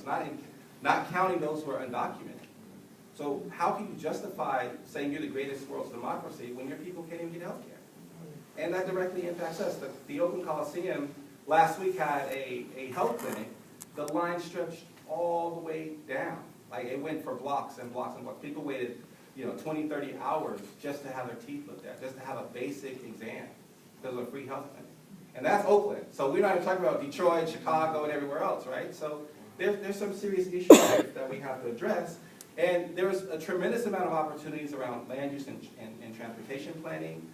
drivers, not counting those who are undocumented. So how can you justify saying you're the greatest world's democracy when your people can't even get health care? And that directly impacts us. The Oakland Coliseum last week had a health clinic. The line stretched all the way down. Like, it went for blocks and blocks and blocks. People waited, 20, 30 hours just to have their teeth looked at, just to have a basic exam because of a free health clinic. And that's Oakland. So we're not even talking about Detroit, Chicago, and everywhere else, right? So there's some serious issues that we have to address. And there's a tremendous amount of opportunities around land use and transportation planning.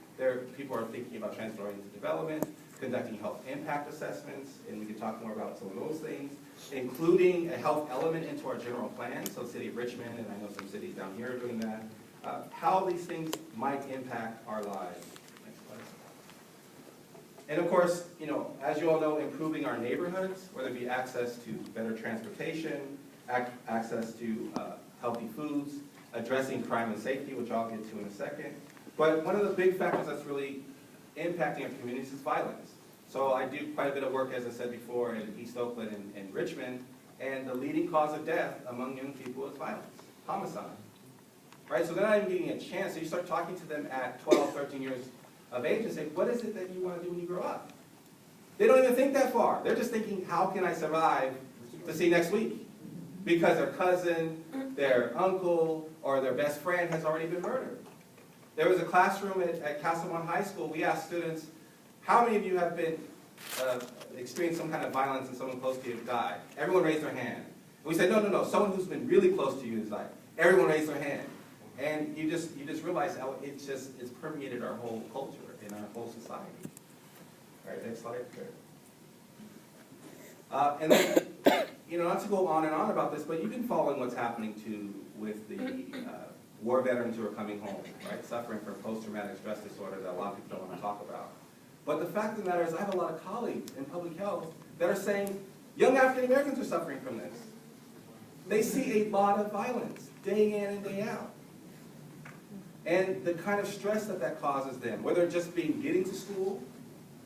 People are thinking about transit-oriented development, conducting health impact assessments, and we can talk more about some of those things, including a health element into our general plan. So the city of Richmond, and I know some cities down here are doing that. How these things might impact our lives. Next slide. And of course, as you all know, improving our neighborhoods, whether it be access to better transportation, access to healthy foods, addressing crime and safety, which I'll get to in a second. But one of the big factors that's really impacting our communities is violence. So I do quite a bit of work, as I said before, in East Oakland and Richmond, and the leading cause of death among young people is violence, homicide. Right? So they're not even getting a chance. So you start talking to them at 12, 13 years of age and say, what is it that you want to do when you grow up? They don't even think that far. They're just thinking, how can I survive to see next week? Because their cousin, their uncle, or their best friend has already been murdered. There was a classroom at Catlin High School. We asked students, how many of you have been experienced some kind of violence and someone close to you died? Everyone raised their hand. And we said, no, someone who's been really close to you has died. Everyone raised their hand. And you just realize how it's permeated our whole culture and our whole society. All right, next slide. And then, not to go on and on about this, but you've been following what's happening with the war veterans who are coming home, right, suffering from post-traumatic stress disorder that a lot of people don't want to talk about. But the fact of the matter is I have a lot of colleagues in public health that are saying young African Americans are suffering from this. They see a lot of violence day in and day out. And the kind of stress that causes them, whether it's just getting to school,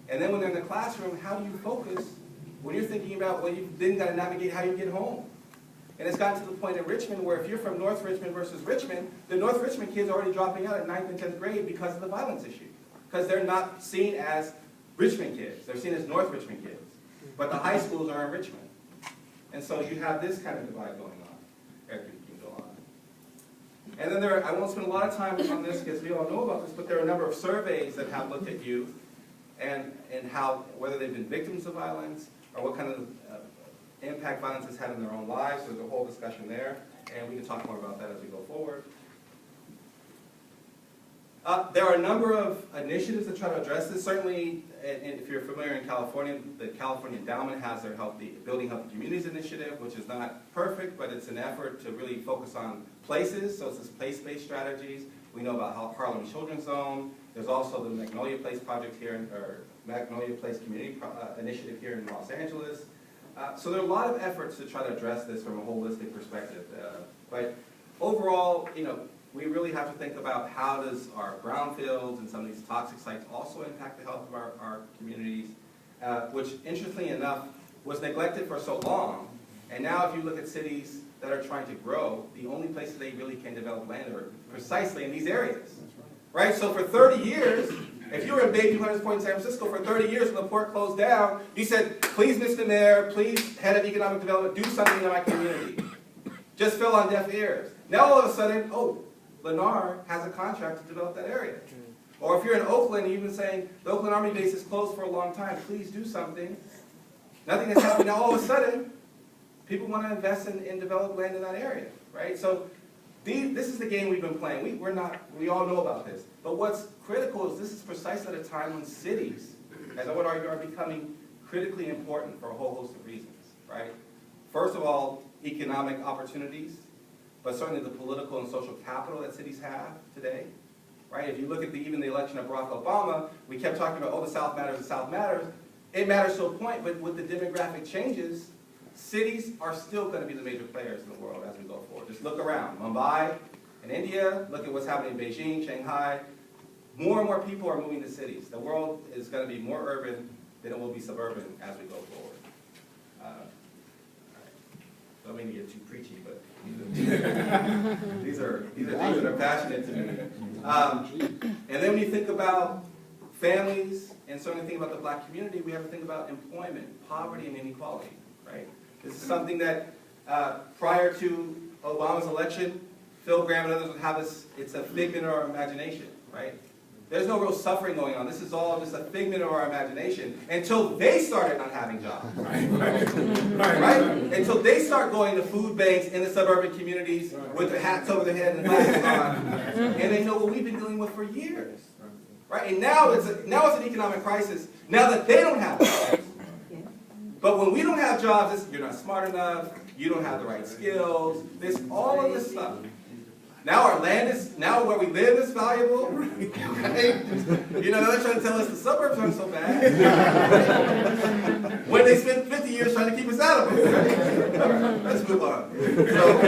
and then when they're in the classroom, how do you focus when you're thinking about, well, you've then got to navigate how you get home? And it's gotten to the point in Richmond where if you're from North Richmond versus Richmond, the North Richmond kids are already dropping out at 9th and 10th grade because of the violence issue. Because they're not seen as Richmond kids. They're seen as North Richmond kids. But the high schools are in Richmond. And so you have this kind of divide going on. Eric, you can go on. And then I won't spend a lot of time on this because we all know about this, but there are a number of surveys that have looked at youth and how, whether they've been victims of violence or what kind of impact violence has had in their own lives. There's a whole discussion there, and we can talk more about that as we go forward. There are a number of initiatives that try to address this. Certainly, and if you're familiar in California, the California Endowment has their Building Healthy Communities initiative, which is not perfect, but it's an effort to really focus on places. So it's this place-based strategies. We know about Harlem Children's Zone. There's also the Magnolia Place project here, or Magnolia Place Community Initiative here in Los Angeles. So there are a lot of efforts to try to address this from a holistic perspective. But overall, we really have to think about how does our brownfields and some of these toxic sites also impact the health of our communities, which, interestingly enough, was neglected for so long. And now if you look at cities that are trying to grow, the only places they really can develop land are precisely in these areas. Right? So for 30 years, if you were in Bayview Hunters Point in San Francisco for 30 years when the port closed down, you said, please, Mr. Mayor, please, Head of Economic Development, do something in my community. Just fell on deaf ears. Now all of a sudden, oh, Lennar has a contract to develop that area. Or if you're in Oakland, you've been saying, the Oakland Army base is closed for a long time, please do something. Nothing has happened. Now all of a sudden, people want to invest in developed land in that area, right? So this is the game we've been playing. We all know about this. But what's critical is this is precisely at a time when cities, as I would argue, are becoming critically important for a whole host of reasons, right? First of all, economic opportunities, but certainly the political and social capital that cities have today, right? If you look at even the election of Barack Obama, we kept talking about, oh, the South matters, the South matters. It matters to a point, but with the demographic changes, cities are still going to be the major players in the world as we go forward. Just look around. Mumbai in India, look at what's happening in Beijing, Shanghai. More and more people are moving to cities. The world is going to be more urban than it will be suburban as we go forward. So mean to get too preachy, but these are things that are passionate to me. And then when you think about families, and certainly think about the black community, we have to think about employment, poverty, and inequality, right? This is something that prior to Obama's election, Phil Graham and others would have this, it's a figment of our imagination, right? There's no real suffering going on. This is all just a figment of our imagination until they started not having jobs, right? Until they start going to food banks in the suburban communities with their hats over their head and glasses on, and they know what we've been dealing with for years, right? And now it's an economic crisis, now that they don't have jobs. But when we don't have jobs, it's, you're not smart enough, you don't have the right skills, there's all of this stuff. Now our land is, now where we live is valuable, right? You know, they're trying to tell us the suburbs aren't so bad. When they spent 50 years trying to keep us out of it, right? All right, let's move on. So,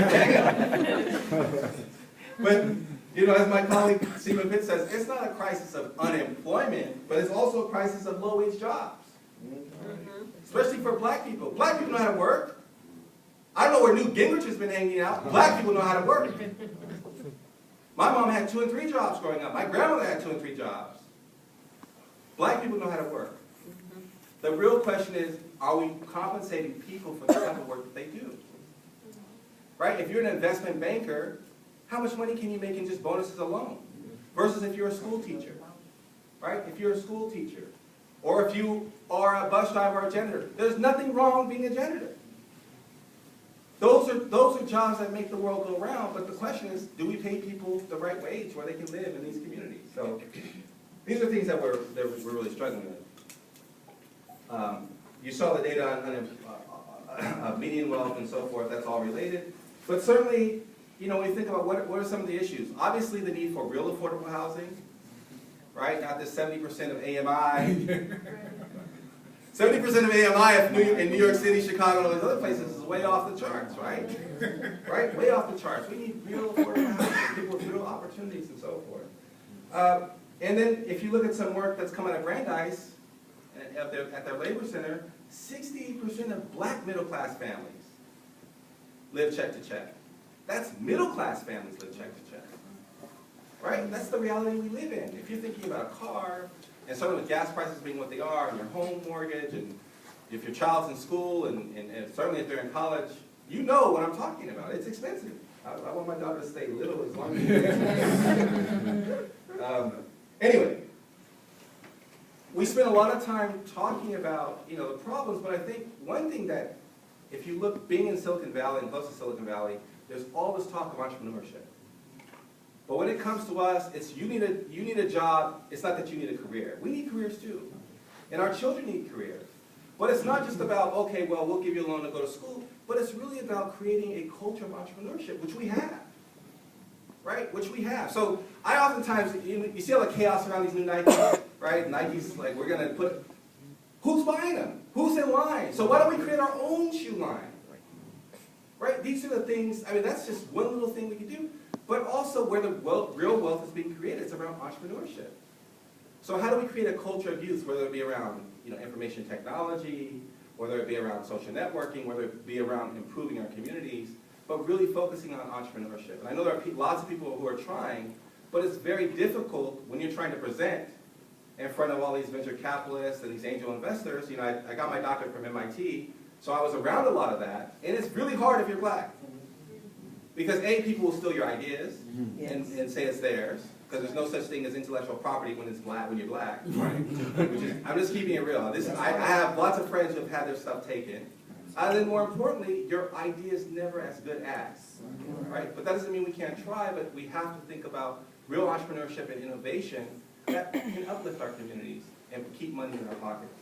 but, you know, as my colleague Stephen Pitt says, it's not a crisis of unemployment, but it's also a crisis of low-wage jobs. Especially for black people. Black people know how to work. I don't know where Newt Gingrich has been hanging out. Black people know how to work. My mom had 2 and 3 jobs growing up. My grandmother had 2 and 3 jobs. Black people know how to work. The real question is, are we compensating people for the type of work that they do? Right? If you're an investment banker, how much money can you make in just bonuses alone? Versus if you're a school teacher. Right? If you're a school teacher. Or if you are a bus driver or a janitor. There's nothing wrong being a janitor. Those are jobs that make the world go round, but the question is, do we pay people the right wage where they can live in these communities? So these are things that we're really struggling with. You saw the data on median wealth and so forth, that's all related. But certainly, you know, when you think about what are some of the issues, obviously the need for real affordable housing, right? Not this 70% of AMI. 70% of AMI in New York City, Chicago, and all these other places is way off the charts, right? Right? Way off the charts. We need real affordable housing, people with real opportunities and so forth. And then if you look at some work that's come out of Brandeis, at their labor center, 60% of black middle-class families live check to check. That's middle-class families live check to check. Right? That's the reality we live in. If you're thinking about a car, and certainly with gas prices being what they are, and your home mortgage, and if your child's in school, and certainly if they're in college, you know what I'm talking about. It's expensive. I want my daughter to stay little as long as she can. Anyway, we spent a lot of time talking about, you know, the problems, but I think one thing that, if you look, being in Silicon Valley and close to Silicon Valley, there's all this talk of entrepreneurship. But when it comes to us, it's you need a job. It's not that you need a career. We need careers too. And our children need careers. But it's not just about, okay, well, we'll give you a loan to go to school, but it's really about creating a culture of entrepreneurship, which we have. Right? Which we have. So I oftentimes, you see all the chaos around these new Nikes, right? Nike's like, we're going to put, who's buying them? Who's in line? So why don't we create our own shoe line? Right? These are the things, I mean, that's just one little thing we can do. But also where the real wealth is being created, it's around entrepreneurship. So how do we create a culture of youth, whether it be around, you know, information technology, whether it be around social networking, whether it be around improving our communities, but really focusing on entrepreneurship. And I know there are lots of people who are trying, but it's very difficult when you're trying to present in front of all these venture capitalists and these angel investors. You know, I got my doctorate from MIT, so I was around a lot of that, and it's really hard if you're black. Because A, people will steal your ideas and say it's theirs, because there's no such thing as intellectual property when you're black, right? I'm just keeping it real. I have lots of friends who have had their stuff taken. And then more importantly, your idea is never as good as, right? But that doesn't mean we can't try, but we have to think about real entrepreneurship and innovation that can uplift our communities and keep money in our pockets.